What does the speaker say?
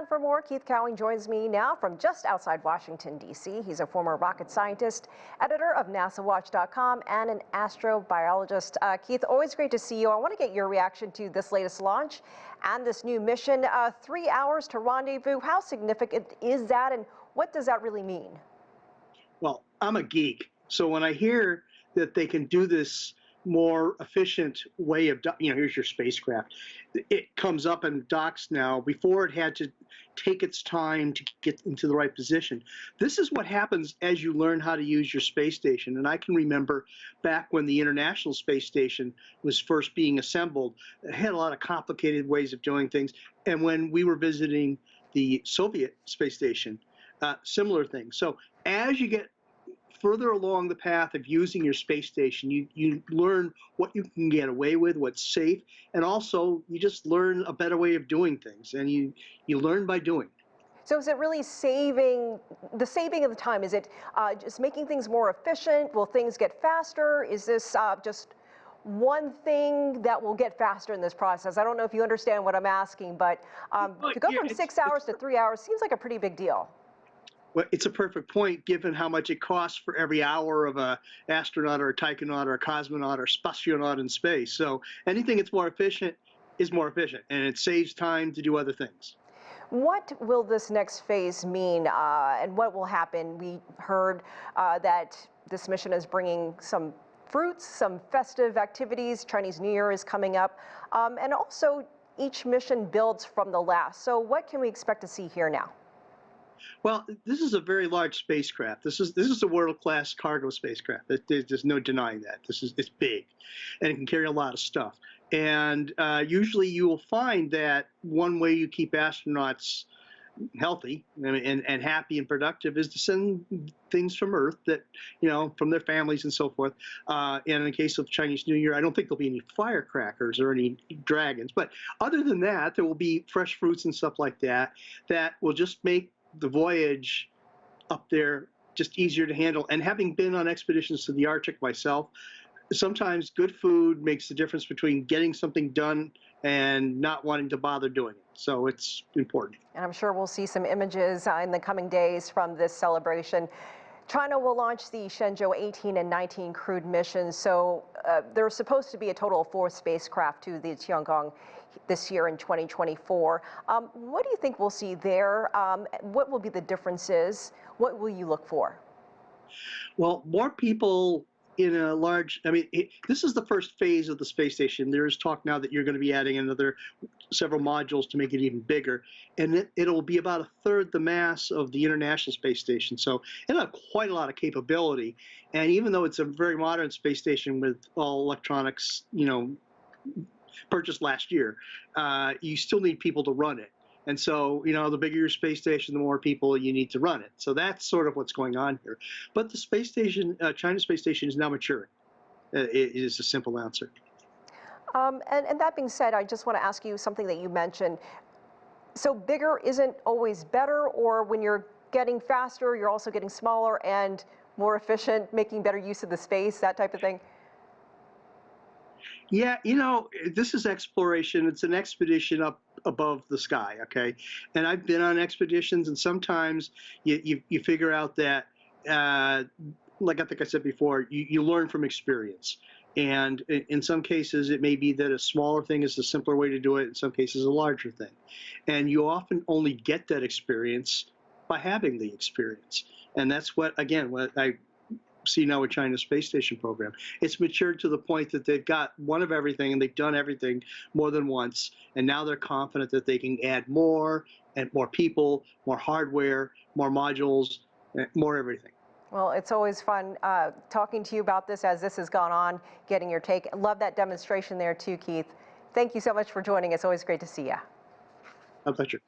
And for more, Keith Cowing joins me now from just outside Washington, D.C. He's a former rocket scientist, editor of NASAWatch.com, and an astrobiologist. Keith, always great to see you. I want to get your reaction to this latest launch and this new mission. 3 hours to rendezvous. How significant is that, and what does that really mean? Well, I'm a geek, so when I hear that they can do this more efficient way of, here's your spacecraft. It comes up and docks now. Before it had to take its time to get into the right position. This is what happens as you learn how to use your space station. And I can remember back when the International Space Station was first being assembled, it had a lot of complicated ways of doing things. And when we were visiting the Soviet space station, similar things. So as you get further along the path of using your space station, you learn what you can get away with, what's safe, and also you just learn a better way of doing things, and you learn by doing. So is it really saving of the time? Is it just making things more efficient? Will things get faster? Is this just one thing that will get faster in this process? I don't know if you understand what I'm asking, but to go from 6 hours to 3 hours seems like a pretty big deal. Well, it's a perfect point given how much it costs for every hour of an astronaut or a taikonaut or a cosmonaut or spationaut in space. So anything that's more efficient is more efficient, and it saves time to do other things. What will this next phase mean, and what will happen? We heard that this mission is bringing some fruits, some festive activities. Chinese New Year is coming up, and also each mission builds from the last. So what can we expect to see here now? Well, this is a very large spacecraft. This is a world-class cargo spacecraft. There's no denying that. It's big, and it can carry a lot of stuff. And usually, you will find that one way you keep astronauts healthy and happy and productive is to send things from Earth that, from their families and so forth. And in the case of Chinese New Year, I don't think there'll be any firecrackers or any dragons. But other than that, there will be fresh fruits and stuff like that that will just make the voyage up there just easier to handle. And having been on expeditions to the Arctic myself, sometimes good food makes the difference between getting something done and not wanting to bother doing it. So it's important. And I'm sure we'll see some images in the coming days from this celebration. China will launch the Shenzhou 18 and 19 crewed missions. So there's supposed to be a total of 4 spacecraft to the Tianzhou this year in 2024. What do you think we'll see there? What will be the differences? What will you look for? Well, more people in a large, this is the first phase of the space station. There is talk now that you're going to be adding another several modules to make it even bigger. And it'll be about 1/3 the mass of the International Space Station. So it'll have quite a lot of capability. And even though it's a very modern space station with all electronics, purchased last year, you still need people to run it. And so, the bigger your space station, the more people you need to run it. So that's sort of what's going on here. But the space station, China's space station, is now maturing. It is a simple answer. And that being said, I just want to ask you something that you mentioned. So bigger isn't always better, or when you're getting faster, you're also getting smaller and more efficient, making better use of the space, that type of thing? Yeah, this is exploration. It's an expedition up above the sky, okay? And I've been on expeditions, and sometimes you figure out that, like I think I said before, you learn from experience. And in some cases, it may be that a smaller thing is the simpler way to do it. In some cases, a larger thing. And you often only get that experience by having the experience. And that's what I see now with China's space station program. It's matured to the point that they've got one of everything, and they've done everything more than once, and now they're confident that they can add more and more people, more hardware, more modules, more everything. Well, it's always fun talking to you about this as this has gone on, getting your take. Love that demonstration there too, Keith. Thank you so much for joining us. Always great to see you. My pleasure.